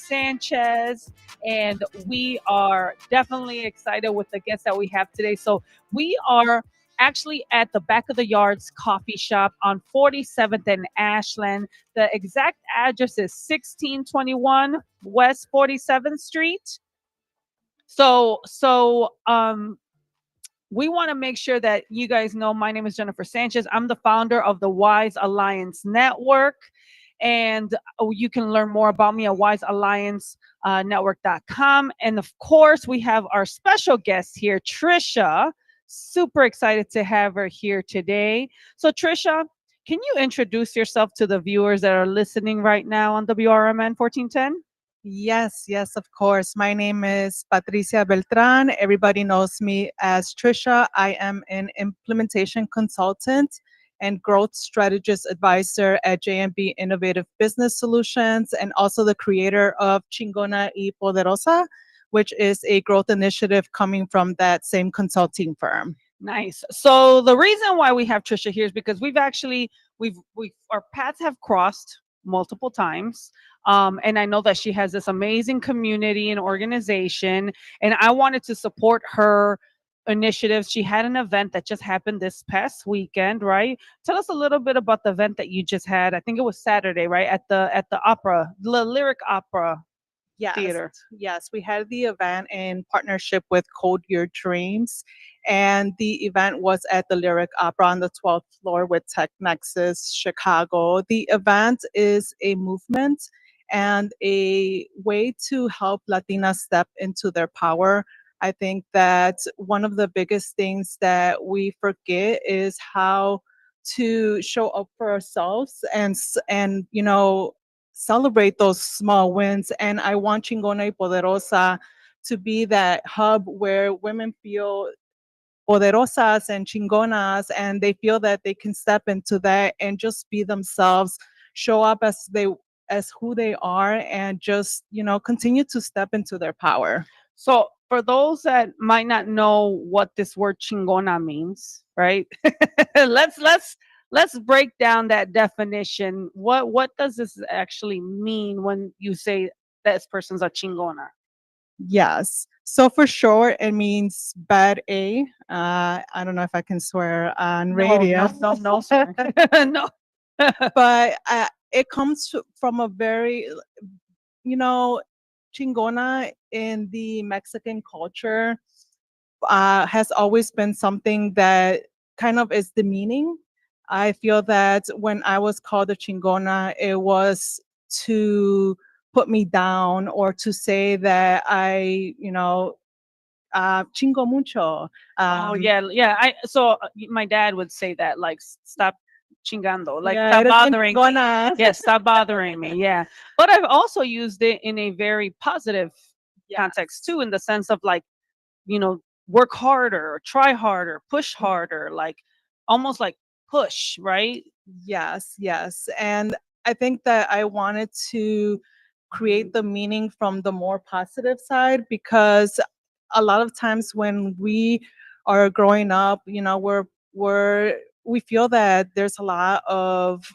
Sanchez, and we are definitely excited with the guests that we have today. So we are actually at the Back of the Yards coffee shop on 47th and Ashland. The exact address is 1621 West 47th Street. So we want to make sure that you guys know my name is Jennifer Sanchez. I'm the founder of the Wise Alliance Network. And you can learn more about me at wisealliancenetwork.com. And of course, we have our special guest here, Trisha. Super excited to have her here today. So, Trisha, can you introduce yourself to the viewers that are listening right now on WRMN 1410? Yes, of course. My name is Patricia Beltran. Everybody knows me as Trisha. I am an implementation consultant and growth strategist advisor at JMB Innovative Business Solutions, and also the creator of Chingona y Poderosa, which is a growth initiative coming from that same consulting firm. Nice. So the reason why we have Trisha here is because we've our paths have crossed multiple times. And I know that she has this amazing community and organization, and I wanted to support her initiatives. She had an event that just happened this past weekend, right? Tell us a little bit about the event that you just had. I think it was Saturday, right? At the opera, the Lyric Opera Yes, Theater. yes, we had the event in partnership with Code Your Dreams, and the event was at the Lyric Opera on the 12th floor with Tech Nexus Chicago. The event is a movement and a way to help Latinas step into their power. I think that one of the biggest things that we forget is how to show up for ourselves and celebrate those small wins. And I want Chingona y Poderosa to be that hub where women feel poderosas and chingonas, and they feel that they can step into that and just be themselves, show up as who they are, and just continue to step into their power. So for those that might not know what this word chingona means, right? let's break down that definition. What does this actually mean when you say this person's a chingona? Yes. So for sure, it means bad A. I don't know if I can swear on radio. No, sir. No. But it comes from a very, you know, chingona in the Mexican culture has always been something that kind of is demeaning. I feel that when I was called a chingona, it was to put me down or to say that chingo mucho. Oh yeah. My dad would say that, like, stop chingando, like Yeah, stop eres bien bothering me. chingona. Yeah, stop bothering me. Yeah. But I've also used it in a very positive context Yes. too, in the sense of, like, work harder, or try harder, push harder, like almost like push, right? Yes. And I think that I wanted to create the meaning from the more positive side, because a lot of times when we are growing up, we feel that there's a lot of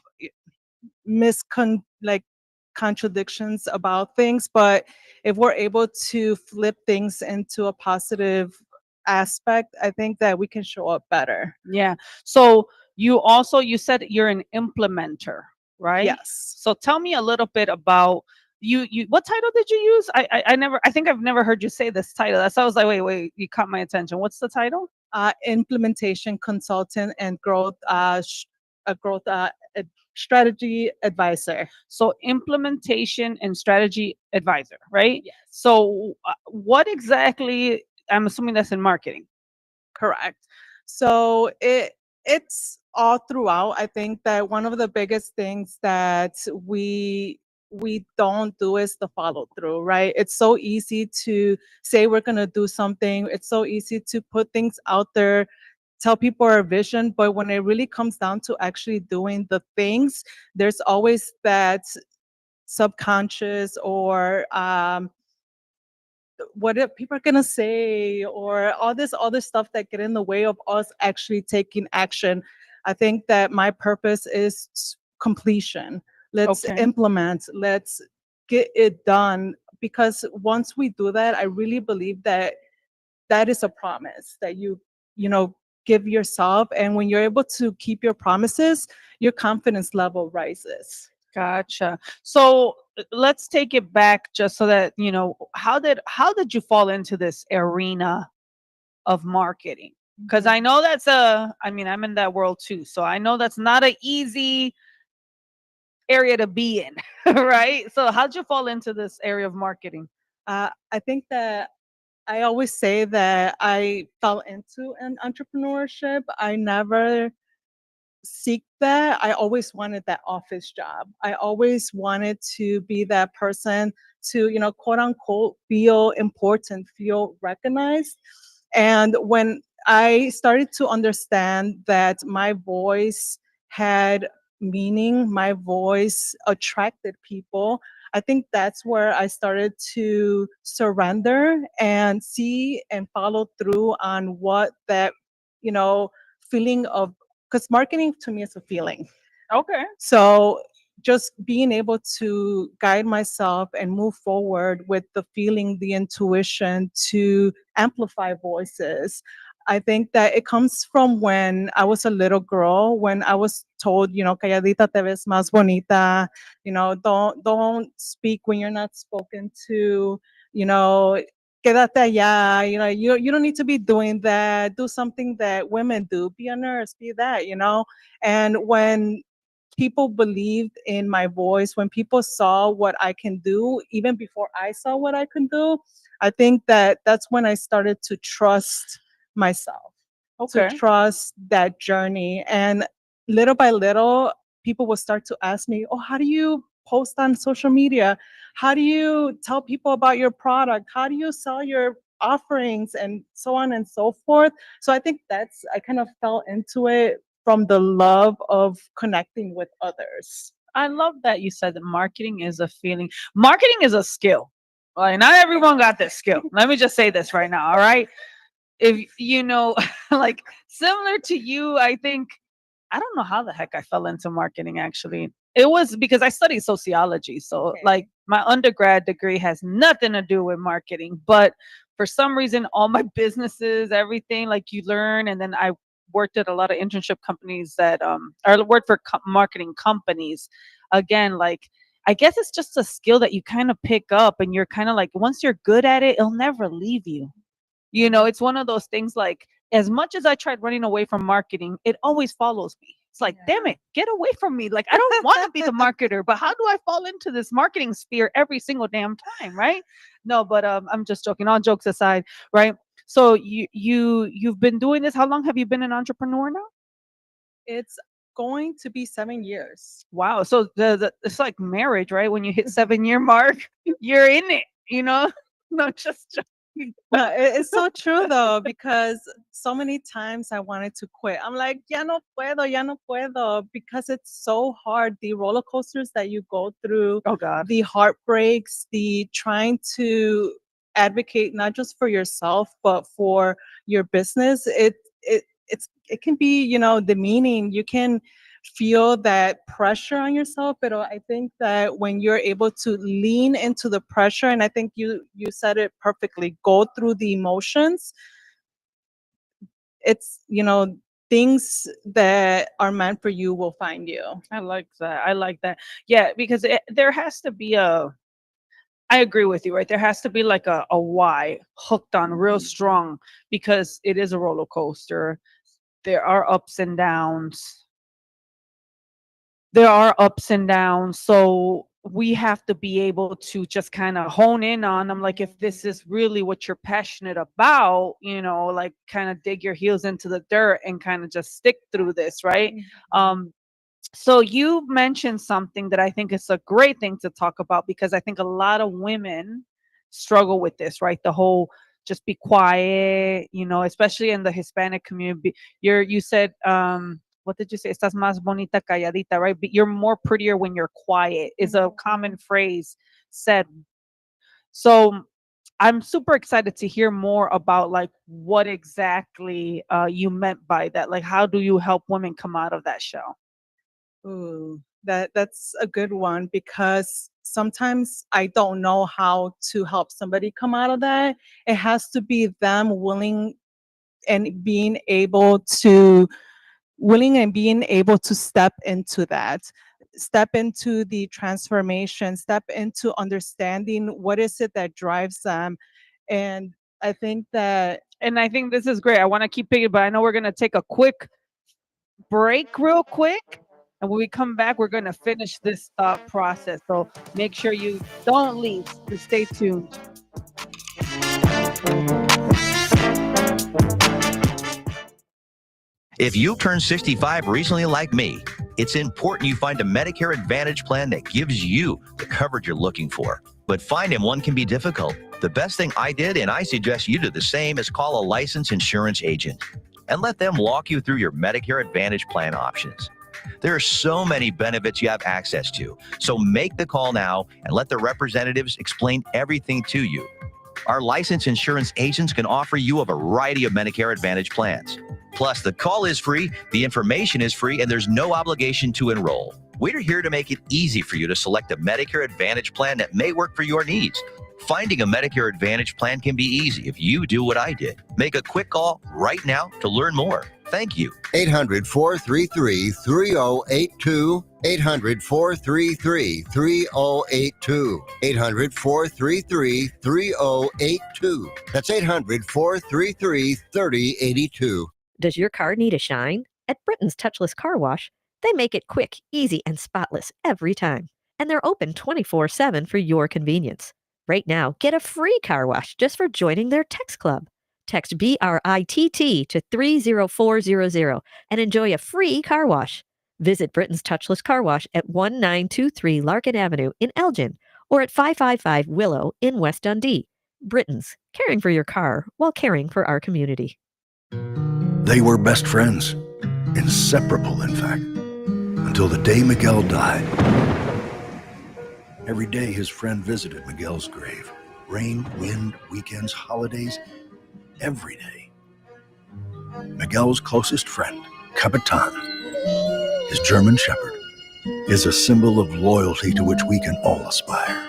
contradictions about things, but if we're able to flip things into a positive aspect, I think that we can show up better. Yeah. So you said you're an implementer, right? Yes. So tell me a little bit about you. What title did you use? I think I've never heard you say this title. That's why I was like, wait, you caught my attention. What's the title? Implementation consultant and growth strategy advisor. So implementation and strategy advisor, right? Yes. So what exactly? I'm assuming that's in marketing. Correct. So it's all throughout. I think that one of the biggest things that we don't do is the follow through, right? It's so easy to say we're going to do something. It's so easy to put things out there, tell people our vision, but when it really comes down to actually doing the things, there's always that subconscious or what are people going to say, or all this other stuff that get in the way of us actually taking action. I think that my purpose is completion. Let's Okay. implement, let's get it done because once we do that, I really believe that that is a promise that you know, give yourself. And when you're able to keep your promises, your confidence level rises. Gotcha. So let's take it back just so that how did you fall into this arena of marketing? Because I Mhm. know I mean, I'm in that world too, so I know that's not an easy area to be in, right? So how'd you fall into this area of marketing? I think that I always say that I fell into an entrepreneurship. I never seek that. I always wanted that office job. I always wanted to be that person to, quote unquote, feel important, feel recognized. And when I started to understand that my voice had meaning, my voice attracted people, I think that's where I started to surrender and see and follow through on what that, you know, feeling of, because marketing to me is a feeling. Okay. So just being able to guide myself and move forward with the feeling, the intuition to amplify voices. I think that it comes from when I was a little girl, when I was told, calladita te ves más bonita, don't speak when you're not spoken to, you know, quédate allá, you don't need to be doing that. Do something that women do. Be a nurse, be that, And when people believed in my voice, when people saw what I can do, even before I saw what I can do, I think that that's when I started to trust myself, to Okay. trust that journey. And little by little, people will start to ask me, oh, how do you post on social media? How do you tell people about your product? How do you sell your offerings and so on and so forth? So I think I kind of fell into it from the love of connecting with others. I love that you said that marketing is a feeling. Marketing is a skill. Like not everyone got this skill. Let me just say this right now, all right? If like similar to you, I think I don't know how the heck I fell into marketing actually. It was because I studied sociology. So like Okay. my undergrad degree has nothing to do with marketing, but for some reason all my businesses, everything like you learn, and then I worked at a lot of internship companies that or worked for marketing companies. Again, like I guess it's just a skill that you kind of pick up and you're kind of like once you're good at it, it'll never leave you. It's one of those things like as much as I tried running away from marketing, it always follows me. It's like, damn Yeah. it, get away from me. Like, I don't want to be the marketer, but how do I fall into this marketing sphere every single damn time, right? No, but I'm just joking. All jokes aside, right? So you've been doing this. How long have you been an entrepreneur now? It's going to be 7 years. Wow. So it's like marriage, right? When you hit 7 year mark, you're in it, No, just joking. No, it's so true though, because so many times I wanted to quit. I'm like, ya no puedo, because it's so hard. The roller coasters that you go through, Oh God. the heartbreaks, the trying to advocate not just for yourself but for your business. It can be, demeaning. You can feel that pressure on yourself, but I think that when you're able to lean into the pressure, and I think you said it perfectly, go through the emotions, it's, things that are meant for you will find you. I like that. I like that. Yeah, because there has to be I agree with you, right? There has to be like a why hooked on real strong because it is a roller coaster. There are ups and downs. There are ups and downs. So we have to be able to just kind of hone in on them. Like, if this is really what you're passionate about, like kind of dig your heels into the dirt and kind of just stick through this, right? Mhm. Um, so you mentioned something that I think is a great thing to talk about because I think a lot of women struggle with this, right? The whole just be quiet, especially in the Hispanic community. You said what did you say? Estás más bonita calladita, right? But you're more prettier when you're quiet is a common phrase said. So I'm super excited to hear more about like what exactly you meant by that. Like how do you help women come out of that shell? Ooh, that's a good one, because sometimes I don't know how to help somebody come out of that. It has to be them and being able to being able to step into that, step into the transformation, step into understanding what is it that drives them. And I think that And I think this is great. I want to keep picking, but I know we're going to take a quick break real quick. And when we come back, we're going to finish this thought process. So make sure you don't leave. Stay tuned. If you turned 65 recently like me, it's important you find a Medicare Advantage plan that gives you the coverage you're looking for. But finding one can be difficult. The best thing I did, and I suggest you do the same, is call a licensed insurance agent and let them walk you through your Medicare Advantage plan options. There are so many benefits you have access to, so make the call now and let the representatives explain everything to you. Our licensed insurance agents can offer you a variety of Medicare Advantage plans. Plus, the call is free, the information is free, and there's no obligation to enroll. We're here to make it easy for you to select a Medicare Advantage plan that may work for your needs. Finding a Medicare Advantage plan can be easy if you do what I did. Make a quick call right now to learn more. Thank you. 800-433-3082. 800-433-3082. 800-433-3082. That's 800-433-3082. Does your car need a shine? At Britain's Touchless Car Wash, they make it quick, easy, and spotless every time. And they're open 24/7 for your convenience. Right now, get a free car wash just for joining their text club. Text BRITT to 30400 and enjoy a free car wash. Visit Britain's Touchless Car Wash at 1923 Larkin Avenue in Elgin or at 555 Willow in West Dundee. Britain's, caring for your car while caring for our community. They were best friends, inseparable, in fact, until the day Miguel died. Every day his friend visited Miguel's grave. Rain, wind, weekends, holidays, every day. Miguel's closest friend, Capitan, his German Shepherd, is a symbol of loyalty to which we can all aspire.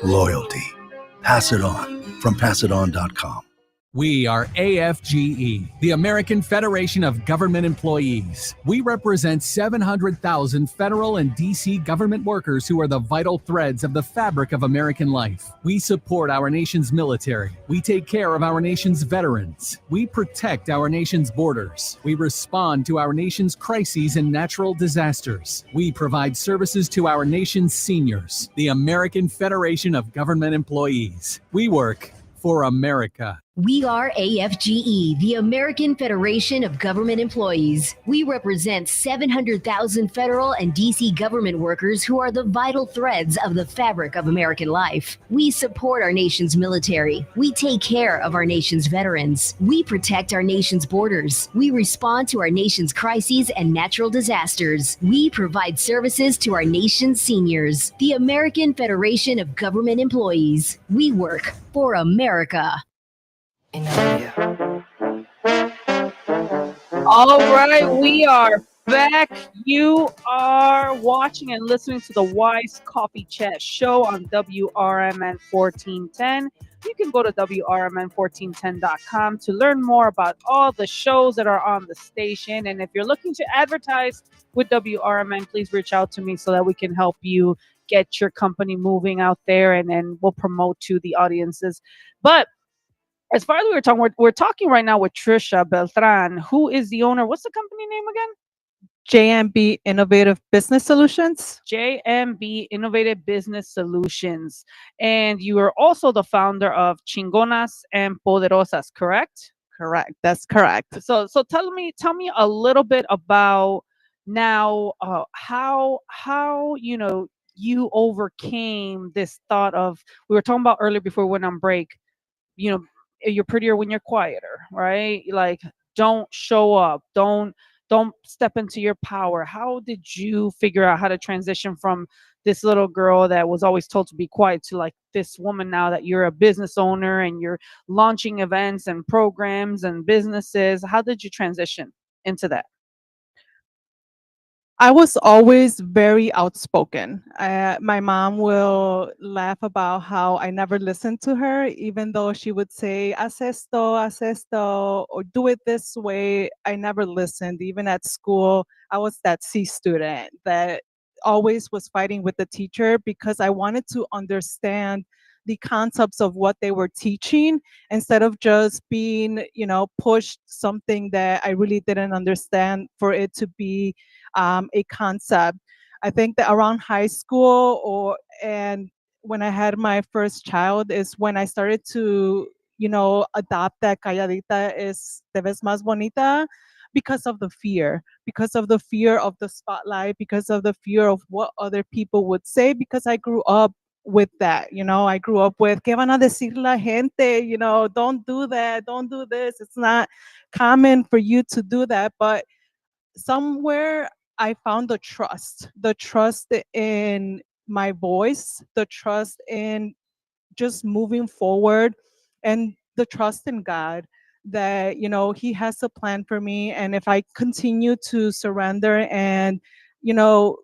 Loyalty. Pass it on from passiton.com. We are AFGE, the American Federation of Government Employees. We represent 700,000 federal and D.C. government workers who are the vital threads of the fabric of American life. We support our nation's military. We take care of our nation's veterans. We protect our nation's borders. We respond to our nation's crises and natural disasters. We provide services to our nation's seniors. The American Federation of Government Employees. We work for America. We are AFGE, the American Federation of Government Employees. We represent 700,000 federal and D.C. government workers who are the vital threads of the fabric of American life. We support our nation's military. We take care of our nation's veterans. We protect our nation's borders. We respond to our nation's crises and natural disasters. We provide services to our nation's seniors. The American Federation of Government Employees. We work for America. All right, we are back. You are watching and listening to the Wise Coffee Chat Show on WRMN 1410. You can go to WRMN1410.com to learn more about all the shows that are on the station. And if you're looking to advertise with WRMN, please reach out to me so that we can help you get your company moving out there, and then we'll promote to the audiences. But as far as we're talking right now with Trisha Beltran, who is the owner. What's the company name again? JMB Innovative Business Solutions. JMB Innovative Business Solutions. And you are also the founder of Chingonas and Poderosas, correct? Correct. That's correct. So tell me a little bit about now how you overcame this thought of, we were talking about earlier before we went on break, you're prettier when you're quieter, right? Like, don't show up, don't step into your power. How did you figure out how to transition from this little girl that was always told to be quiet to like this woman now that you're a business owner and you're launching events and programs and businesses? How did you transition into that? I was always very outspoken. My mom will laugh about how I never listened to her, even though she would say, haz esto, or do it this way. I never listened. Even at school, I was that C student that always was fighting with the teacher because I wanted to understand the concepts of what they were teaching instead of just being, pushed something that I really didn't understand for it to be a concept. I think that around high school and when I had my first child is when I started to, adopt that calladita es te ves más bonita because of the fear of the spotlight, because of the fear of what other people would say, because I grew up with that. I grew up with que van a decir la gente, don't do that, don't do this. It's not common for you to do that, but somewhere I found the trust in my voice, the trust in just moving forward, and the trust in God that, He has a plan for me. And if I continue to surrender and, you know,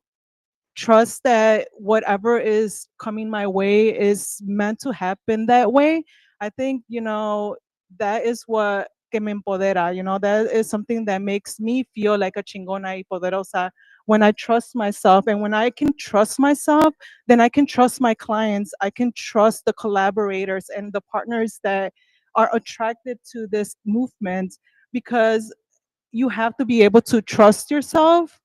trust that whatever is coming my way is meant to happen that way. I think, that is what que me empodera, that is something that makes me feel like a chingona y poderosa. When I trust myself, and when I can trust myself, then I can trust my clients. I can trust the collaborators and the partners that are attracted to this movement, because you have to be able to trust yourself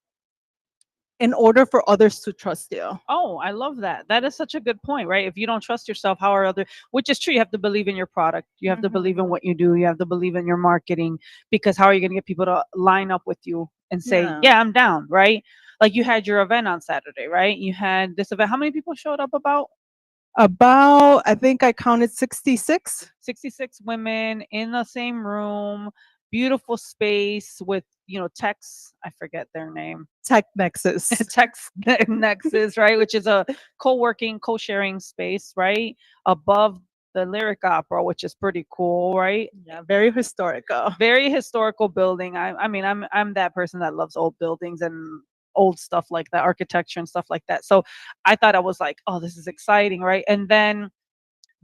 in order for others to trust you. Oh, I love that. That is such a good point, right? If you don't trust yourself, how are other, which is true, you have to believe in your product. You have to believe in what you do. You have to believe in your marketing, because how are you going to get people to line up with you and say, Yeah. yeah, I'm down, right? Like you had your event on Saturday, right? You had this event. How many people showed up? About About, I think I counted 66. 66 women in the same room, beautiful space with, techs, I forget their name. Tech Nexus. Text Nexus, right? Which is a co-working, co-sharing space, right? Above the Lyric Opera, which is pretty cool, right? Yeah, very historical. Very historical building. I mean, I'm that person that loves old buildings and old stuff like that, architecture and stuff like that. So I thought I was like, oh, this is exciting, right? And then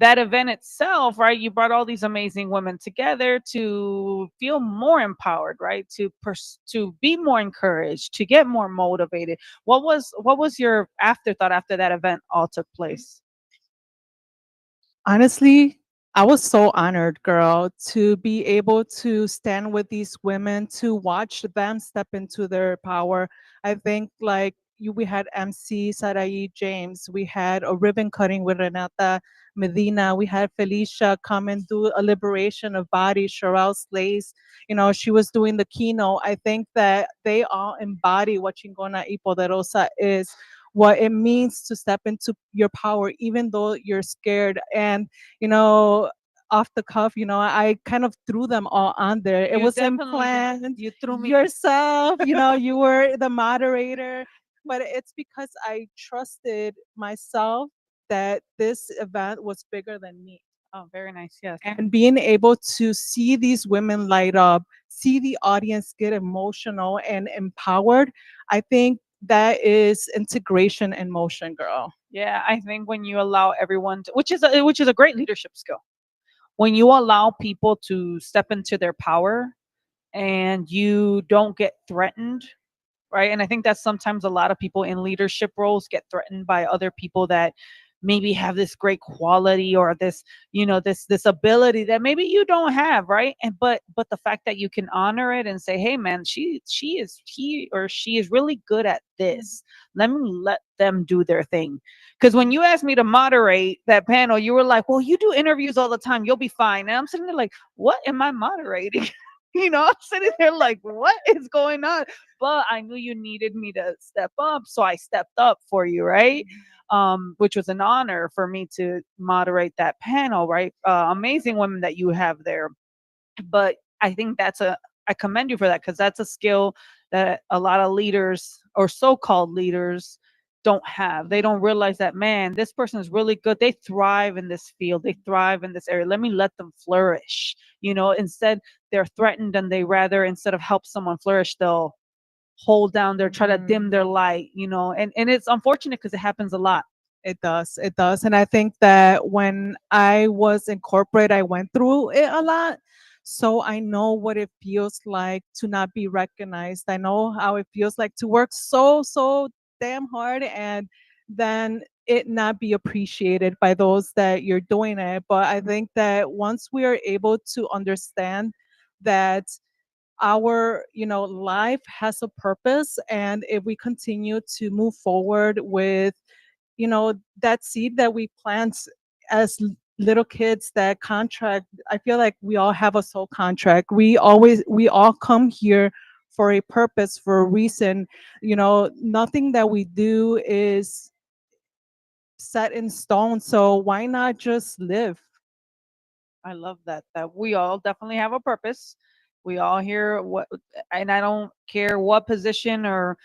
that event itself, right? You brought all these amazing women together to feel more empowered, right? To be more encouraged, to get more motivated. What was your afterthought after that event all took place? Honestly, I was so honored, girl, to be able to stand with these women, to watch them step into their power. I think like we had MC Sarai James, we had a ribbon cutting with Renata Medina, we had Felicia come and do a liberation of bodies, Sherelle Slays, she was doing the keynote. I think that they all embody what Chingona y Poderosa is, what it means to step into your power, even though you're scared. And, you know, off the cuff, I kind of threw them all on there. It You wasn't definitely did. planned. You threw me. Yourself, you were the moderator, but it's because I trusted myself that this event was bigger than me. Oh, very nice. Yes. And being able to see these women light up, see the audience get emotional and empowered, I think that is integration in motion, girl. Yeah, I think when you allow everyone to, which is a great leadership skill. When you allow people to step into their power and you don't get threatened, right? And I think that sometimes a lot of people in leadership roles get threatened by other people that maybe have this great quality or this, this ability that maybe you don't have, right? And but the fact that you can honor it and say, hey man, he or she is really good at this. Let them do their thing. Because when you asked me to moderate that panel, you were like, well, you do interviews all the time, you'll be fine. And I'm sitting there like, what am I moderating? I'm sitting there like, what is going on? But I knew you needed me to step up, so I stepped up for you, right? Which was an honor for me to moderate that panel, right? Amazing women that you have there. But I think I commend you for that, because that's a skill that a lot of leaders or so-called leaders don't have. They don't realize that, man, this person is really good. They thrive in this field. They thrive in this area. Let me let them flourish. Instead they're threatened, and they rather, instead of help someone flourish, they'll hold down their, try to dim their light, and it's unfortunate because it happens a lot. It does. It does. And I think that when I was in corporate, I went through it a lot. So I know what it feels like to not be recognized. I know how it feels like to work so damn hard and then it not be appreciated by those that you're doing it. But I think that once we are able to understand that our life has a purpose, and if we continue to move forward with that seed that we plant as little kids, that contract, I feel like we all have a soul contract. We all come here for a purpose, for a reason. Nothing that we do is set in stone, so why not just live? I love that we all definitely have a purpose. We all hear what, and I don't care what position or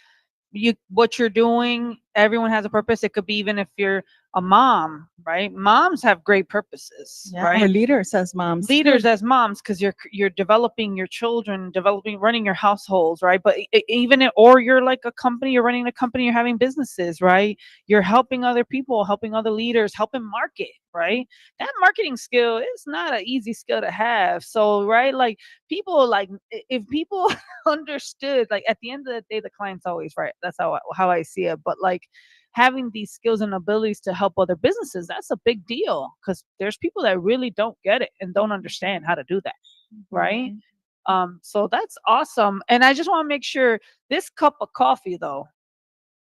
what you're doing. Everyone has a purpose. It could be even if you're a mom, right? Moms have great purposes, Yeah, right? or leaders as moms too. Leaders as moms, because you're developing your children, running your households, right? But or you're like a company, you're running a company, you're having businesses, right? You're helping other people, helping other leaders, helping market, right? That marketing skill is not an easy skill to have. So, right, like people, like if people understood, like at the end of the day, the client's always right. That's how I see it. But like having these skills and abilities to help other businesses, that's a big deal, because there's people that really don't get it and don't understand how to do that, right? So that's awesome. And I just want to make sure, this cup of coffee though,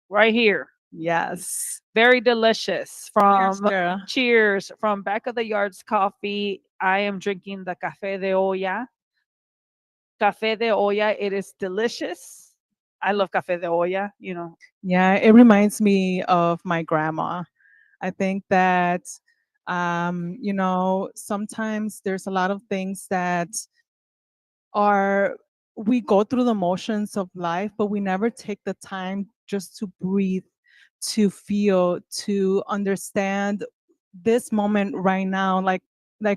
right here, Yes. very delicious, Cheers, from girl. Cheers, from Back of the Yards Coffee. I am drinking the Café de Olla. Café de Olla, it is delicious. I love Café de Olla, Yeah, it reminds me of my grandma. I think that sometimes there's a lot of things that are we go through the motions of life, but we never take the time just to breathe, to feel, to understand this moment right now. Like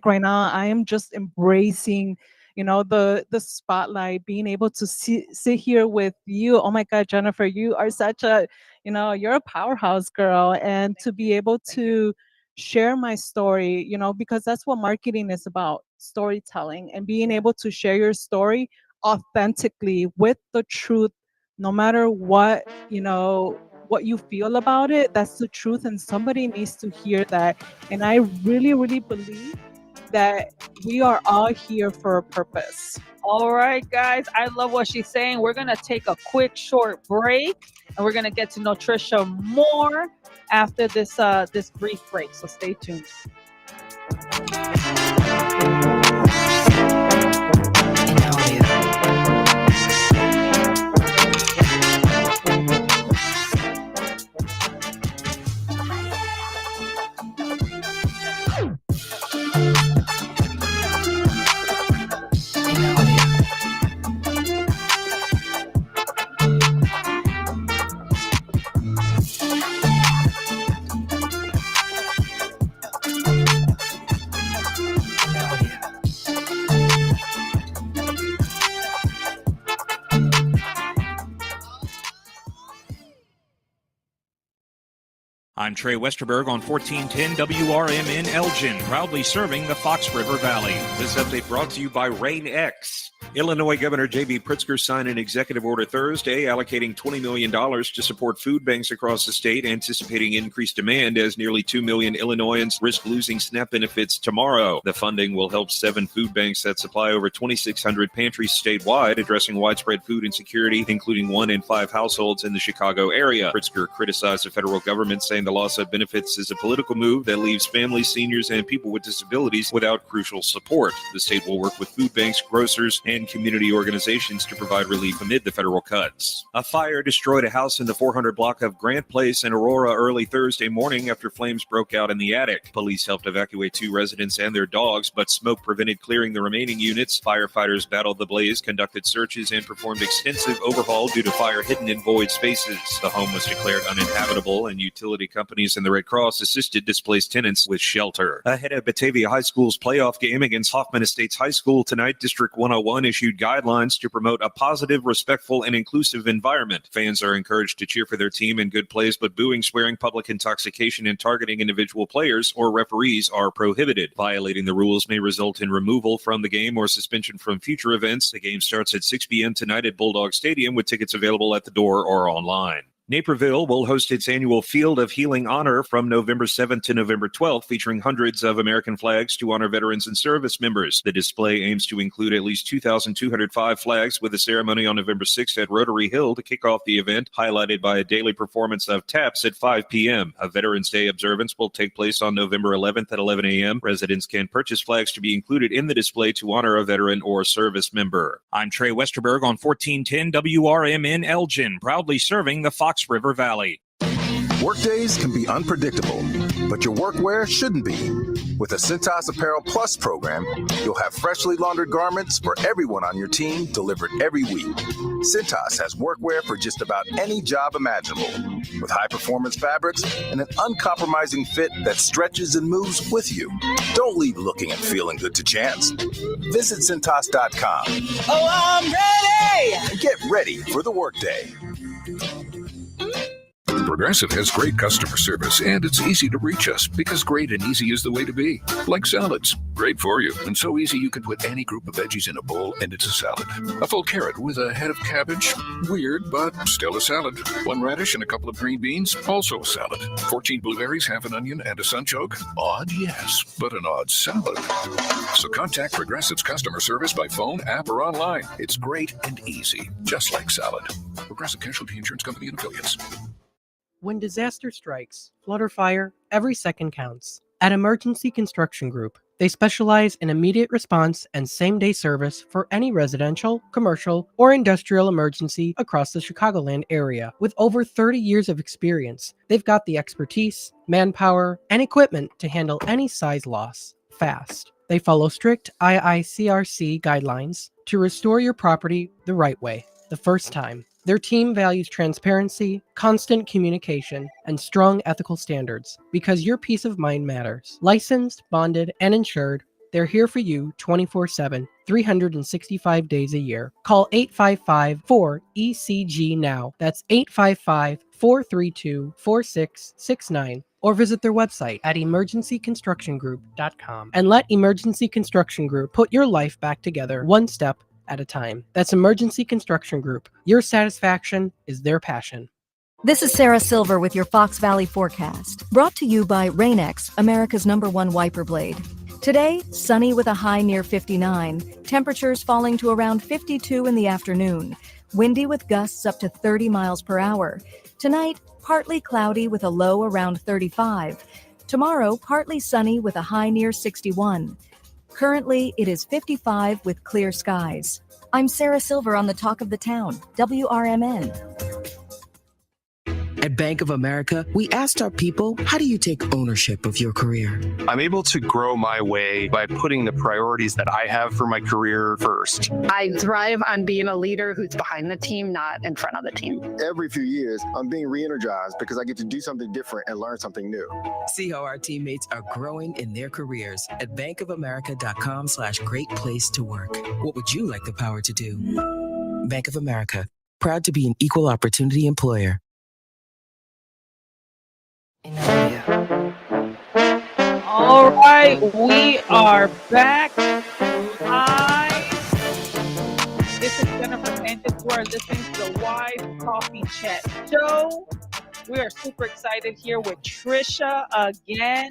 right now, I am just embracing, the spotlight, being able to sit here with you. Oh my God, Jennifer, you are such a, you're a powerhouse girl, and to be able to share my story, because that's what marketing is about, storytelling, and being able to share your story authentically with the truth, no matter what you feel about it. That's the truth, and somebody needs to hear that. And I really believe that we are all here for a purpose. All right, guys, I love what she's saying. We're going to take a quick short break, and we're going to get to know Trisha more after this brief break. So stay tuned. I'm Trey Westerberg on 1410 WRM in Elgin, proudly serving the Fox River Valley. This update brought to you by Rain X. Illinois Governor J.B. Pritzker signed an executive order Thursday allocating $20 million to support food banks across the state, anticipating increased demand as nearly 2 million Illinoisans risk losing SNAP benefits tomorrow. The funding will help 7 food banks that supply over 2,600 pantries statewide, addressing widespread food insecurity, including 1 in 5 households in the Chicago area. Pritzker criticized the federal government, saying the loss of benefits is a political move that leaves families, seniors, and people with disabilities without crucial support. The state will work with food banks, grocers, and community organizations to provide relief amid the federal cuts. A fire destroyed a house in the 400 block of Grant Place in Aurora early Thursday morning after flames broke out in the attic. Police helped evacuate 2 residents and their dogs, but smoke prevented clearing the remaining units. Firefighters battled the blaze, conducted searches, and performed extensive overhaul due to fire hidden in void spaces. The home was declared uninhabitable, and utility companies companies and the Red Cross assisted displaced tenants with shelter. Ahead of Batavia High School's playoff game against Hoffman Estates High School tonight, District 101 issued guidelines to promote a positive, respectful, and inclusive environment. Fans are encouraged to cheer for their team in good plays, but booing, swearing, public intoxication, and targeting individual players or referees are prohibited. Violating the rules may result in removal from the game or suspension from future events. The game starts at 6 p.m. tonight at Bulldog Stadium with tickets available at the door or online. Naperville will host its annual Field of Healing Honor from November 7th to November 12th, featuring hundreds of American flags to honor veterans and service members. The display aims to include at least 2,205 flags, with a ceremony on November 6th at Rotary Hill to kick off the event, highlighted by a daily performance of taps at 5 p.m. A Veterans Day observance will take place on November 11th at 11 a.m. Residents can purchase flags to be included in the display to honor a veteran or service member. I'm Trey Westerberg on 1410 WRMN Elgin, proudly serving the Fox River Valley. Workdays can be unpredictable, but your workwear shouldn't be. With the Cintas Apparel Plus program, you'll have freshly laundered garments for everyone on your team delivered every week. Cintas has workwear for just about any job imaginable, with high-performance fabrics and an uncompromising fit that stretches and moves with you. Don't leave looking and feeling good to chance. Visit Cintas.com. Oh, I'm ready! And get ready for the workday. Progressive has great customer service, and it's easy to reach us because great and easy is the way to be. Like salads, great for you, and so easy you can put any group of veggies in a bowl and it's a salad. A full carrot with a head of cabbage, weird, but still a salad. One radish and a couple of green beans, also a salad. 14 blueberries, half an onion, and a sunchoke. Odd, yes, but an odd salad. So contact Progressive's customer service by phone, app, or online. It's great and easy, just like salad. Progressive Casualty Insurance Company and Affiliates. When disaster strikes, flood or fire, every second counts. At Emergency Construction Group, they specialize in immediate response and same-day service for any residential, commercial, or industrial emergency across the Chicagoland area. With over 30 years of experience, they've got the expertise, manpower, and equipment to handle any size loss fast. They follow strict IICRC guidelines to restore your property the right way, the first time. Their team values transparency, constant communication, and strong ethical standards because your peace of mind matters. Licensed, bonded, and insured, they're here for you 24/7, 365 days a year. Call 855-4ECG now. That's 855-432-4669. Or visit their website at emergencyconstructiongroup.com and let Emergency Construction Group put your life back together one step at a time. That's Emergency Construction Group. Your satisfaction is their passion. This is Sarah Silver with your Fox Valley forecast, brought to you by Rain-X, America's #1 wiper blade. Today, sunny with a high near 59, temperatures falling to around 52 in the afternoon, windy with gusts up to 30 miles per hour. Tonight, partly cloudy with a low around 35. Tomorrow, partly sunny with a high near 61. Currently, it is 55 with clear skies. I'm Sarah Silver on the Talk of the Town, WRMN. At Bank of America, we asked our people, how do you take ownership of your career? I'm able to grow my way by putting the priorities that I have for my career first. I thrive on being a leader who's behind the team, not in front of the team. Every few years, I'm being re-energized because I get to do something different and learn something new. See how our teammates are growing in their careers at bankofamerica.com/great place to work. What would you like the power to do? Bank of America, proud to be an equal opportunity employer. All right, we are back live. This is Jennifer Sanchez. You are listening to the Wise Coffee Chat Show. We are super excited here with Trisha again.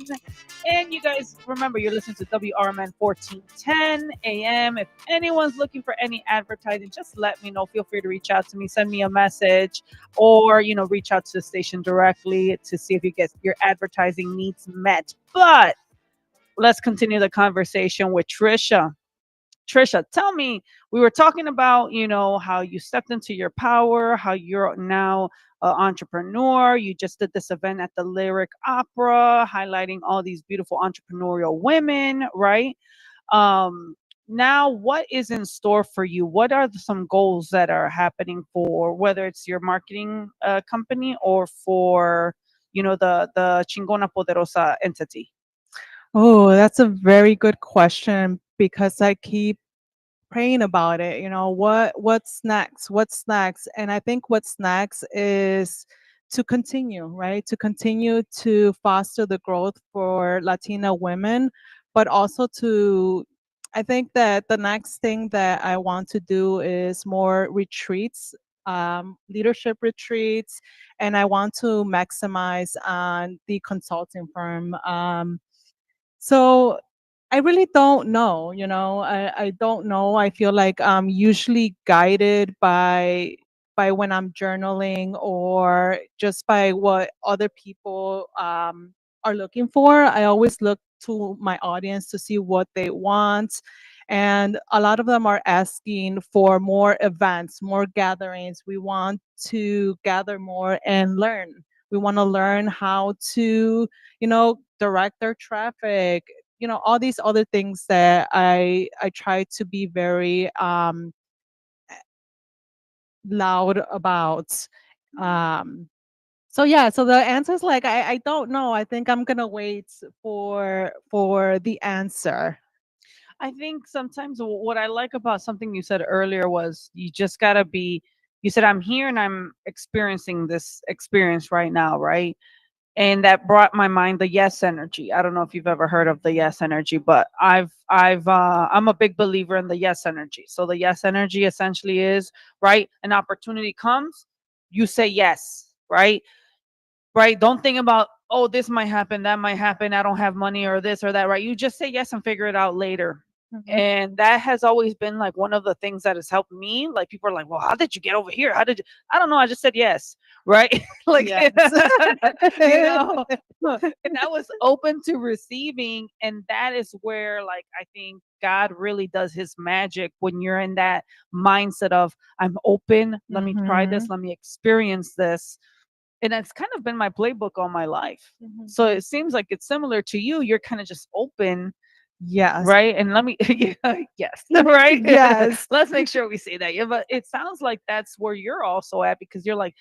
And you guys, remember, you're listening to WRMN 1410 AM. If anyone's looking for any advertising, just let me know. Feel free to reach out to me, send me a message, or, reach out to the station directly to see if you get your advertising needs met. But let's continue the conversation with Trisha. Trisha, tell me, we were talking about, how you stepped into your power, how you're now an entrepreneur. You just did this event at the Lyric Opera, highlighting all these beautiful entrepreneurial women, right? Now, what is in store for you? What are some goals that are happening for, whether it's your marketing company or for, the Chingona Poderosa entity? Oh, that's a very good question because I keep praying about it. What's next? What's next? And I think what's next is to continue, right? To continue to foster the growth for Latina women, but also to I think that the next thing that I want to do is more retreats, leadership retreats, and I want to maximize on the consulting firm. So I really don't know, I don't know. I feel like I'm usually guided by when I'm journaling or just by what other people are looking for. I always look to my audience to see what they want. And a lot of them are asking for more events, more gatherings. We want to gather more and learn. We want to learn how to, direct their traffic, all these other things that I try to be very loud about. So yeah, so the answer is like I don't know. I think I'm gonna wait for the answer. I think sometimes what I like about something you said earlier was you just gotta be. You said I'm here and I'm experiencing this experience right now, right? And that brought my mind the yes energy. I don't know if you've ever heard of the yes energy, but I'm a big believer in the yes energy. So the yes energy essentially is, right, an opportunity comes, you say yes, right? Right? Don't think about, oh, this might happen, that might happen, I don't have money or this or that, right? You just say yes and figure it out later. And that has always been like one of the things that has helped me. Like people are like, well, how did you get over here? How did you? I don't know. I just said yes, right? Like, Yes. you know, and I was open to receiving. And that is where, like, I think God really does his magic when you're in that mindset of, I'm open. Let me try this. Let me experience this. And that's kind of been my playbook all my life. So it seems like it's similar to you. You're kind of just open, Yes. right? And let me, yeah, yes, right? Yes. Let's make sure we say that. Yeah, but it sounds like that's where you're also at because you're like,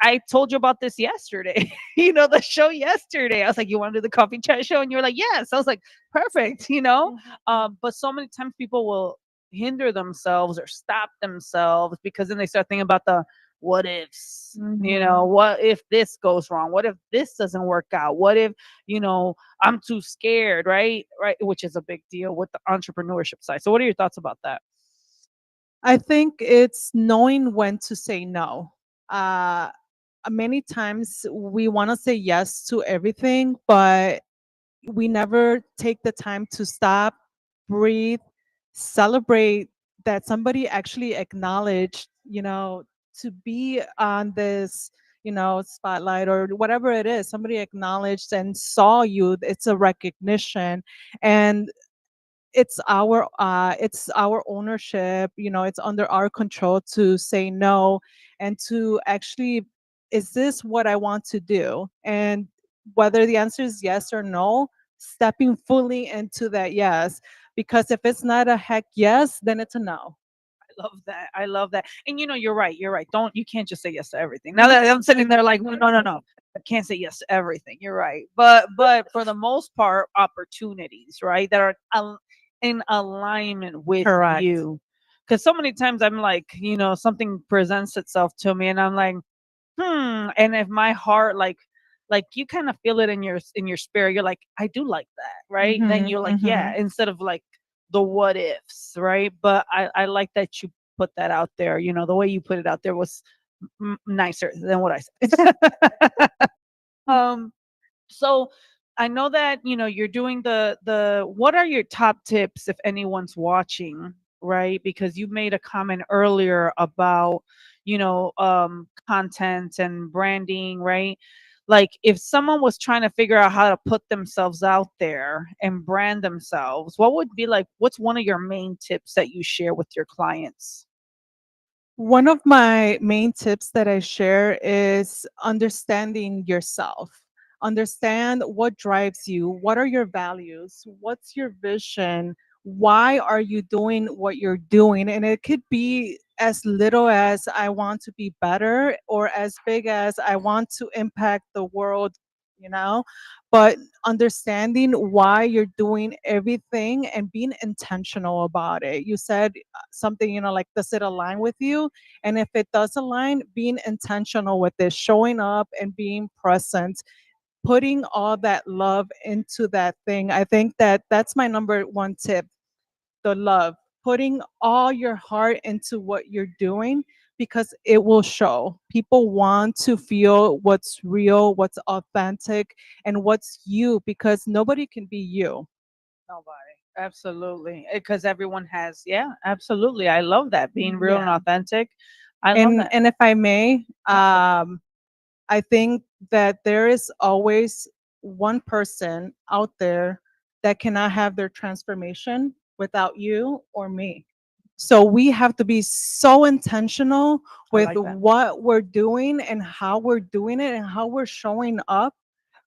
I told you about this yesterday, the show yesterday. I was like, you want to do the coffee chat show? And you're like, yes. I was like, perfect. But so many times people will hinder themselves or stop themselves because then they start thinking about the what ifs. What if this goes wrong? What if this doesn't work out? What if, I'm too scared, right? Right. Which is a big deal with the entrepreneurship side. So what are your thoughts about that? I think it's knowing when to say no. Uh, Many times we want to say yes to everything, but we never take the time to stop, breathe, celebrate that somebody actually acknowledged, to be on this, spotlight or whatever it is. Somebody acknowledged and saw you. It's a recognition. And it's our ownership, it's under our control to say no and to actually, is this what I want to do? And whether the answer is yes or no, stepping fully into that yes, because if it's not a heck yes, then it's a no. I love that. I love that. And you're right. You're right. You can't just say yes to everything. Now that I'm sitting there like, no, no, no, no. I can't say yes to everything. You're right. But for the most part, opportunities, right, that are in alignment with Correct. you. Because so many times I'm like, something presents itself to me and I'm like, and if my heart like you kind of feel it in your spirit, you're like, I do like that, right? Then you're like, yeah, instead of like the what ifs, right? But I like that you put that out there. The way you put it out there was nicer than what I said. um so I know that you're doing the what are your top tips if anyone's watching, right? Because you made a comment earlier about content and branding, right? Like if someone was trying to figure out how to put themselves out there and brand themselves, what would be like, what's one of your main tips that you share with your clients? One of my main tips that I share is understanding yourself. Understand what drives you. What are your values? What's your vision? Why are you doing what you're doing? And it could be as little as I want to be better, or as big as I want to impact the world you know, but understanding why you're doing everything and being intentional about it. You said something, like, does it align with you? And if it does align, being intentional with it, showing up and being present, putting all that love into that thing. I think that that's my number one tip, the love, putting all your heart into what you're doing, because it will show. People want to feel what's real, what's authentic, and what's you, because nobody can be you. Nobody. Absolutely. Because everyone has, yeah, absolutely. I love that. Being real and Yeah. authentic. I love And that. and if I may, I think that there is always one person out there that cannot have their transformation without you or me. So we have to be so intentional I with like that. what we're doing and how we're doing it and how we're showing up,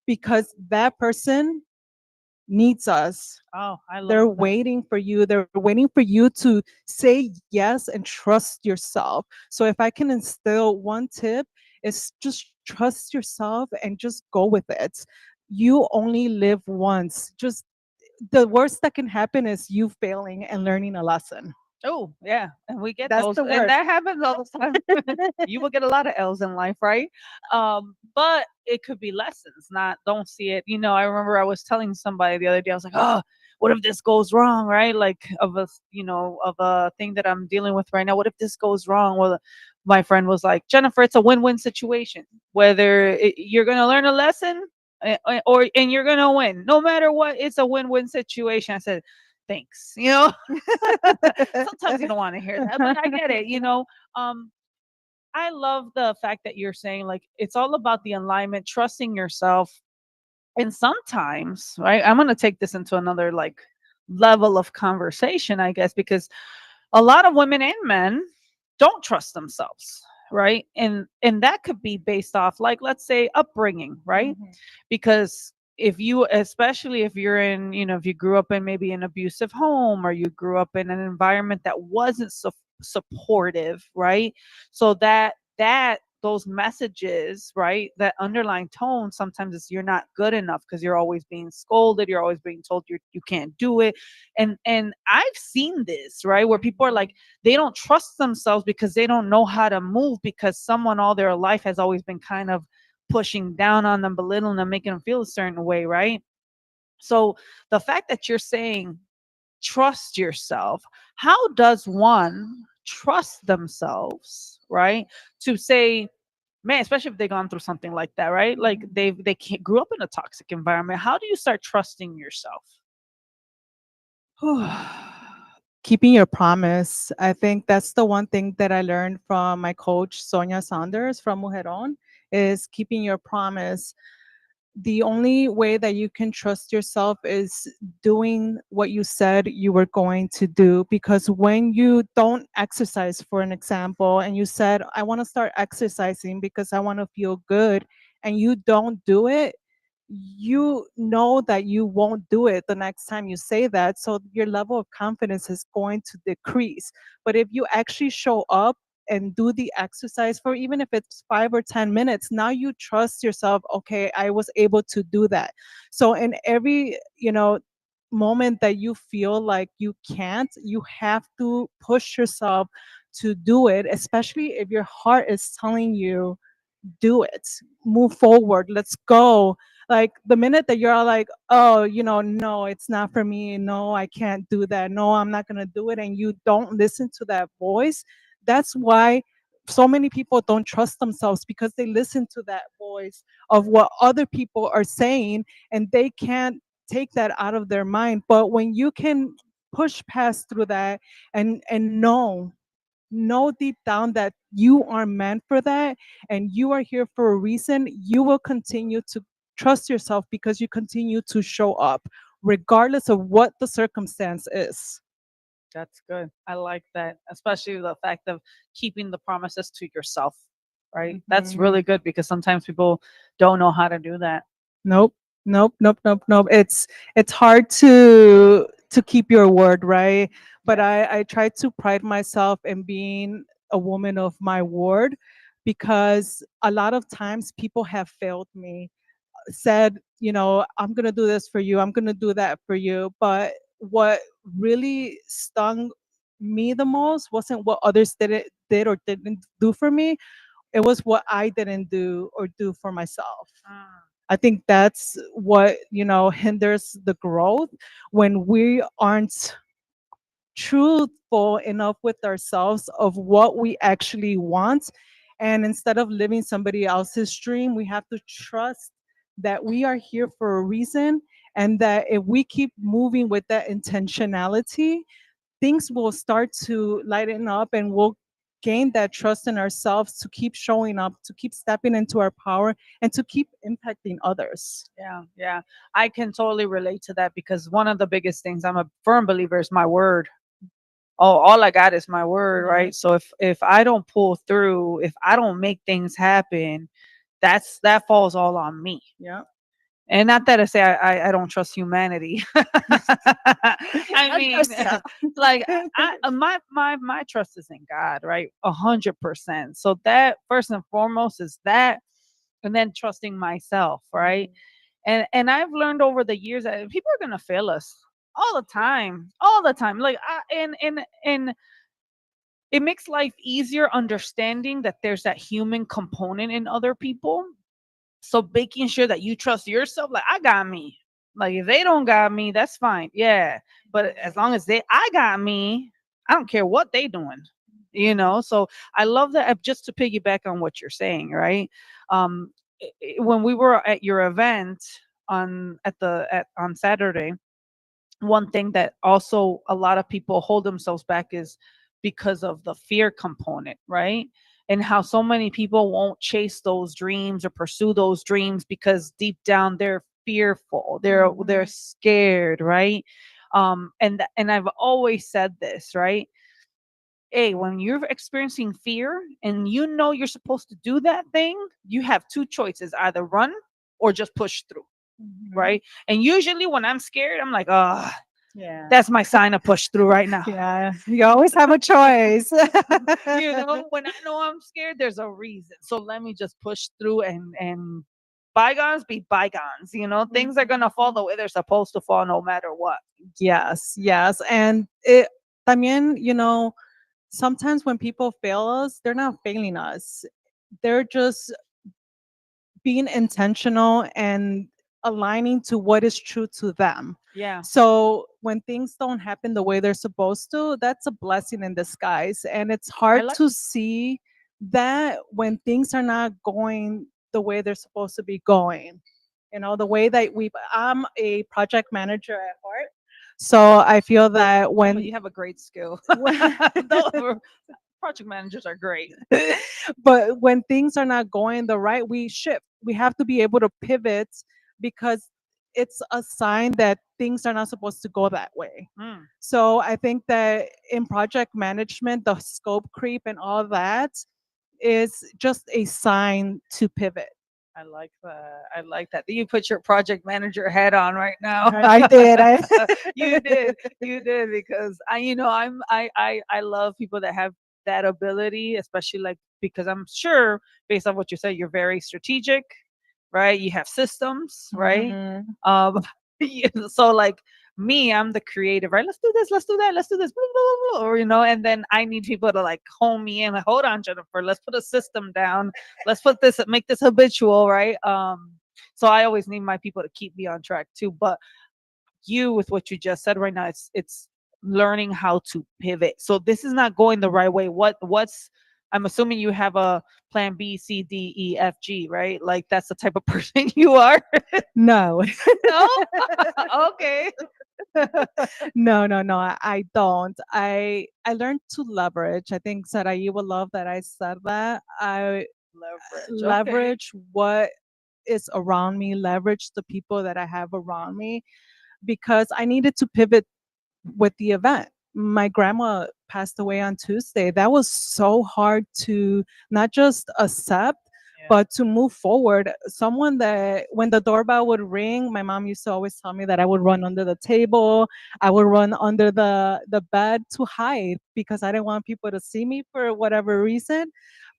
because that person needs us. Oh, I love They're that. waiting for you. They're waiting for you to say yes and trust yourself. So if I can instill one tip, is just trust yourself and just go with it. You only live once. Just the worst that can happen is you failing and learning a lesson. Oh, yeah, and we get That's those, the and worst. that happens all the time. You will get a lot of L's in life, right? But it could be lessons, not don't see it. I remember I was telling somebody the other day, I was like, "Oh, what if this goes wrong?" Right? Like of a thing that I'm dealing with right now. What if this goes wrong? Well, my friend was like, "Jennifer, it's a win-win situation. Whether you're gonna learn a lesson, and you're gonna win, no matter what. It's a win-win situation." I said, thanks. Sometimes you don't want to hear that, but I get it. Um, I love the fact that you're saying, like, it's all about the alignment, trusting yourself. And sometimes, right, I'm going to take this into another like level of conversation, I guess, because a lot of women and men don't trust themselves, right? And that could be based off, like, let's say, upbringing, right? Because if you, especially if you're in, if you grew up in maybe an abusive home, or you grew up in an environment that wasn't supportive, right? So that those messages, right, that underlying tone, sometimes is you're not good enough because you're always being scolded, you're always being told you can't do it. And I've seen this, right, where people are like, they don't trust themselves because they don't know how to move, because someone all their life has always been kind of pushing down on them, belittling them, making them feel a certain way, right? So the fact that you're saying trust yourself, how does one trust themselves, right? To say, man, especially if they've gone through something like that, right? Like they can't, grew up in a toxic environment. How do you start trusting yourself? Keeping your promise. I think that's the one thing that I learned from my coach, Sonia Saunders from Mujeron, is keeping your promise. The only way that you can trust yourself is doing what you said you were going to do. Because when you don't exercise, for an example, and you said, I want to start exercising because I want to feel good, and you don't do it, you know that you won't do it the next time you say that. So your level of confidence is going to decrease. But if you actually show up and do the exercise for, even if it's 5 or 10 minutes, now you trust yourself. Okay, I was able to do that. So in every, moment that you feel like you can't, you have to push yourself to do it, especially if your heart is telling you, do it, move forward, let's go. Like the minute that you're like, oh, no, it's not for me, no, I can't do that, no, I'm not going to do it, and you don't listen to that voice, that's why so many people don't trust themselves, because they listen to that voice of what other people are saying, and they can't take that out of their mind. But when you can push past through that, and know deep down that you are meant for that, and you are here for a reason, you will continue to trust yourself, because you continue to show up regardless of what the circumstance is. That's good. I like that, especially the fact of keeping the promises to yourself, right? That's really Mhm. good, because sometimes people don't know how to do that. Nope, nope, nope, nope, nope. It's hard to keep your word, right? But I try to pride myself in being a woman of my word, because a lot of times people have failed me said, I'm going to do this for you, I'm going to do that for you. But what really stung me the most wasn't what others did or didn't do for me. It was what I didn't do or do for myself. I think that's what, hinders the growth, when we aren't truthful enough with ourselves of what we actually want. And instead of living somebody else's dream, we have to trust that we are here for a reason, and that if we keep moving with that intentionality, things will start to lighten up, and we'll gain that trust in ourselves to keep showing up, to keep stepping into our power, and to keep impacting others. Yeah, yeah. I can totally relate to that because one of the biggest things, I'm a firm believer, is my word. Oh, all I got is my word, right? So if I don't pull through, if I don't make things happen, that falls all on me. Yeah. And not that I say I don't trust humanity. I mean, like my trust is in God, right? 100%. So that first and foremost is that, and then trusting myself, right? And I've learned over the years that people are gonna fail us all the time. Like and it makes life easier understanding that there's that human component in other people. So making sure that you trust yourself, like I got me. Like if they don't got me, that's fine. Yeah. But as long as I got me, I don't care what they doing. So I love that. Just to piggyback on what you're saying, right? When we were at your event on Saturday, one thing that also a lot of people hold themselves back is because of the fear component, right? And how so many people won't chase those dreams or pursue those dreams because deep down they're fearful, they're scared, right? And I've always said this, right? Hey, when you're experiencing fear and you're supposed to do that thing, you have two choices: either run or just push through, right? And usually when I'm scared, I'm like, oh, Yeah. that's my sign to push through right now. Yeah. You always have a choice. When I know I'm scared, there's a reason. So let me just push through and bygones be bygones. Things are gonna fall the way they're supposed to fall, no matter what. Yes, yes. And también, sometimes when people fail us, they're not failing us. They're just being intentional and aligning to what is true to them. Yeah. So when things don't happen the way they're supposed to, that's a blessing in disguise. And it's hard to see that when things are not going the way they're supposed to be going. The way that I'm a project manager at heart. So I feel that when You have a great skill. Project managers are great. but when things are not going the right, we shift. We have to be able to pivot, because it's a sign that things are not supposed to go that way. So I think that in project management, the scope creep and all that is just a sign to pivot. I like that. I like that. You put your project manager hat on right now. I did. You did. You did, because I love people that have that ability, especially like because I'm sure based on what you said, you're very strategic, right? You have systems, right? Mhm. So like me, I'm the creative, right? Let's do this, let's do that, let's do this, blah, blah, blah, or and then I need people to like hone me in. Like, hold on, Jennifer, let's put a system down. Let's make this habitual, right? So I always need my people to keep me on track too. But you, with what you just said right now, it's learning how to pivot. So this is not going the right way. What's I'm assuming you have a plan B, C, D, E, F, G, right? Like that's the type of person you are. No. No? Okay. No. I don't. I learned to leverage. I think Sarai will love that I said that. I leverage what is around me, leverage the people that I have around me, because I needed to pivot with the event. My grandma passed away on Tuesday. That was so hard to not just accept, but to move forward. Someone that when the doorbell would ring, my mom used to always tell me that I would run under the table, I would run under the bed to hide, because I didn't want people to see me for whatever reason.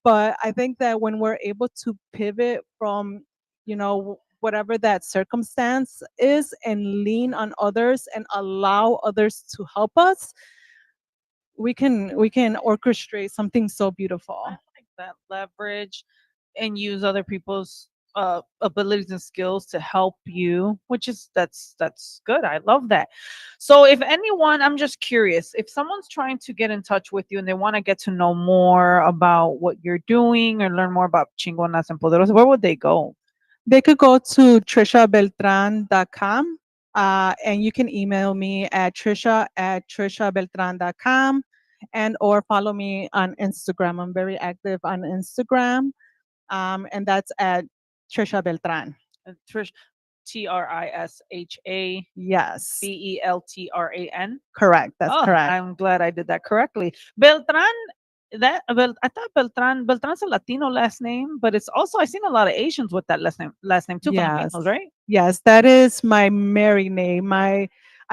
But I think that when we're able to pivot from, whatever that circumstance is and lean on others and allow others to help us, we can orchestrate something so beautiful. Like that leverage and use other people's abilities and skills to help you, which is that's good. I love that. So if anyone, I'm just curious, if someone's trying to get in touch with you and they want to get to know more about what you're doing or learn more about Chingonas and Poderosas, where would they go? They could go to trishabeltran.com, and you can email me at trisha@trishabeltran.com, and or follow me on Instagram. I'm very active on Instagram, and that's at Trisha Beltran. Trish, Trisha Yes, Beltran. correct. That's Oh, correct. I'm glad I did that correctly. Beltran, I thought Beltran's a Latino last name, but it's also I've seen a lot of Asians with that last name too, Yes. Filipinos, right? Yes, that is my married name.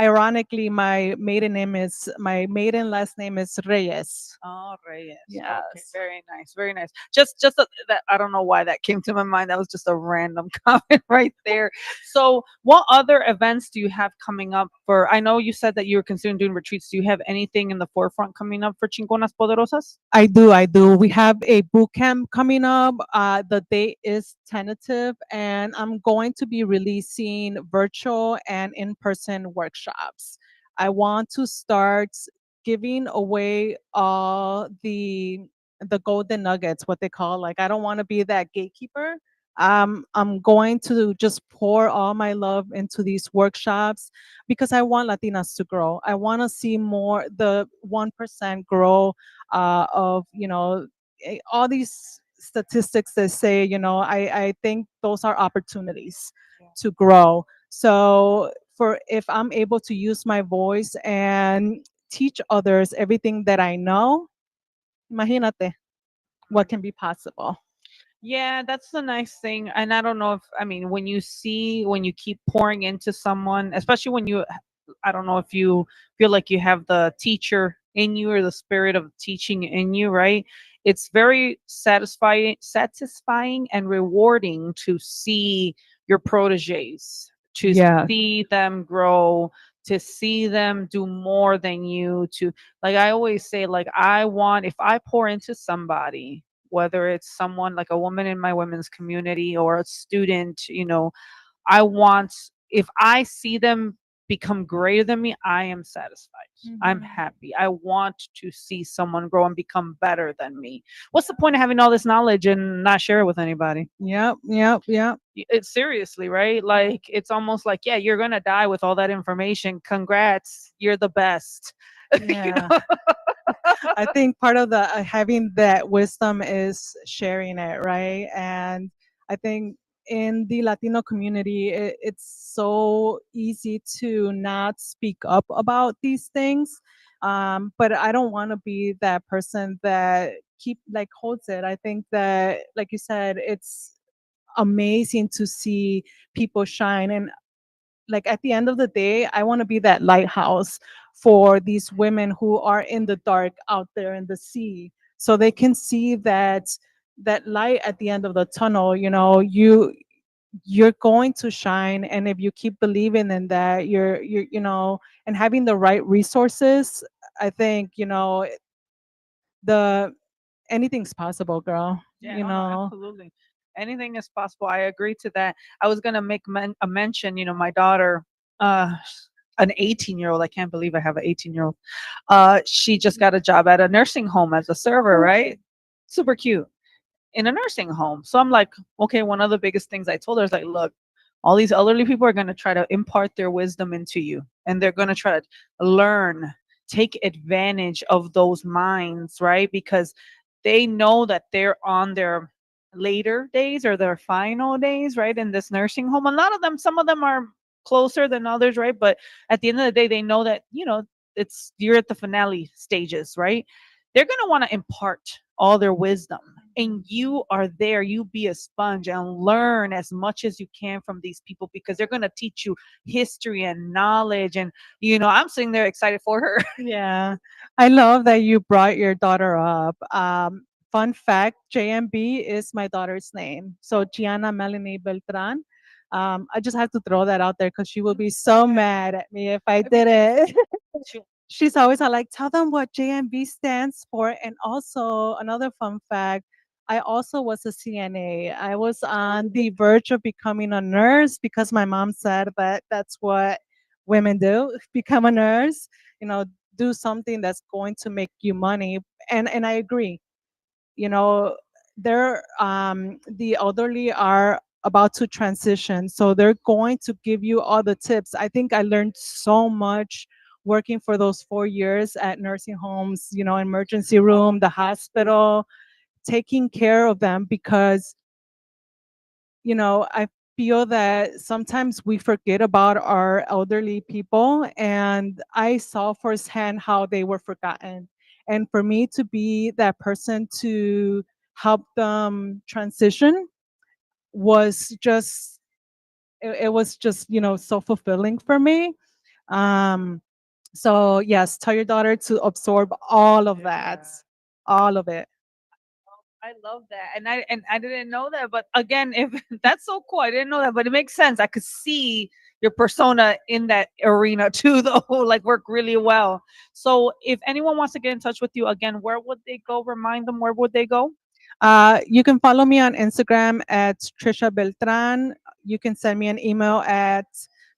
Ironically, my maiden last name is Reyes. Oh, Reyes. Okay, Yes. very nice, very nice. Just that I don't know why that came to my mind. That was just a random comment right there. So, what other events do you have coming up for? I know you said that you were considering doing retreats. Do you have anything in the forefront coming up for Chingonas Poderosas? I do, I do. We have a boot camp coming up. The date is tentative, and I'm going to be releasing virtual and in-person workshops. I want to start giving away all the golden nuggets, what they call. Like, I don't want to be that gatekeeper. I'm going to just pour all my love into these workshops because I want Latinas to grow. I want to see more the 1% grow, of all these statistics that say, I think those are opportunities to grow. So for if I'm able to use my voice and teach others everything that I know, imagínate what can be possible. Yeah, that's the nice thing. And I don't know if, I mean, when you keep pouring into someone, especially when I don't know if you feel like you have the teacher in you or the spirit of teaching in you, right? It's very satisfying and rewarding to see your proteges, to Yeah. see them grow, to see them do more than you, to, like I always say, like I want, if I pour into somebody, whether it's someone like a woman in my women's community or a student, I want, if I see them become greater than me, I am satisfied. I'm happy. I want to see someone grow and become better than me. What's the point of having all this knowledge and not share it with anybody? Yep, yep, yep. It's seriously, right? Like it's almost like, yeah, you're gonna die with all that information. Congrats, you're the best. Yeah. I think part of the having that wisdom is sharing it, right? And I think in the Latino community, it's so easy to not speak up about these things. But I don't want to be that person that keep like holds it. I think that, like you said, it's amazing to see people shine, and like at the end of the day, I want to be that lighthouse for these women who are in the dark out there in the sea, so they can see that light at the end of the tunnel. You're going to shine, and if you keep believing in that, and having the right resources, I think the anything's possible, girl. Yeah, no, absolutely. Anything is possible. I agree to that. I was gonna make a mention. My daughter, uh, an 18-year-old. I can't believe I have an 18-year-old. She just got a job at a nursing home as a server. Right? Super cute in a nursing home. So I'm like, okay. One of the biggest things I told her is like, look, all these elderly people are gonna try to impart their wisdom into you, and they're gonna try to learn, take advantage of those minds, right? Because they know that they're on their later days or their final days, right? In this nursing home. A lot of them, some of them are closer than others, right? But at the end of the day, they know that, you're at the finale stages, right? They're going to want to impart all their wisdom. And you are there, you be a sponge and learn as much as you can from these people because they're going to teach you history and knowledge. And, I'm sitting there excited for her. Yeah, I love that you brought your daughter up. Fun fact, JMB is my daughter's name. So Gianna Melanie Beltran. I just have to throw that out there because she will be so mad at me if I did it. She's always like, tell them what JMB stands for. And also, another fun fact, I also was a CNA. I was on the verge of becoming a nurse because my mom said that that's what women do, become a nurse, do something that's going to make you money. And I agree. You know, the elderly are about to transition, so they're going to give you all the tips. I think I learned so much working for those 4 years at nursing homes, emergency room, the hospital, taking care of them, because I feel that sometimes we forget about our elderly people, and I saw firsthand how they were forgotten. And for me to be that person to help them transition was just, it was just, so fulfilling for me. Um, so yes, tell your daughter to absorb all of that, all of it. I love that, and I didn't know that. But again, if that's so cool, I didn't know that, but it makes sense. I could see your persona in that arena too, though. Like work really well. So, if anyone wants to get in touch with you again, where would they go? Remind them, where would they go? You can follow me on Instagram at Trisha Beltran. You can send me an email at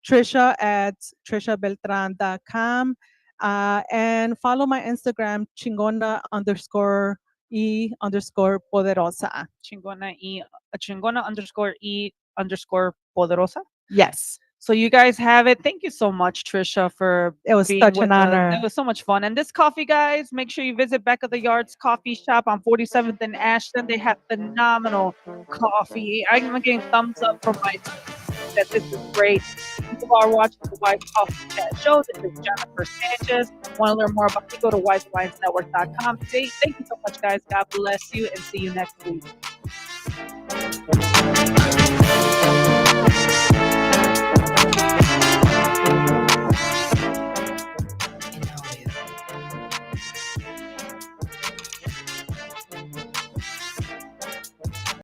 trisha@trishabeltran.com. And follow my Instagram, chingona_e_poderosa. Chingona_e_poderosa. Yes. So you guys have it. Thank you so much, Trisha, for It was being such with an us. honor. It was so much fun. And this coffee, guys, make sure you visit Back of the Yards Coffee Shop on 47th and Ashton. They have phenomenal coffee. I'm getting thumbs up from my that this is great. You are watching the Wise Coffee Chat Show. This is Jennifer Sanchez. Want to learn more about me? Go to wisealliancenetwork.com. Thank you so much, guys. God bless you, and see you next week.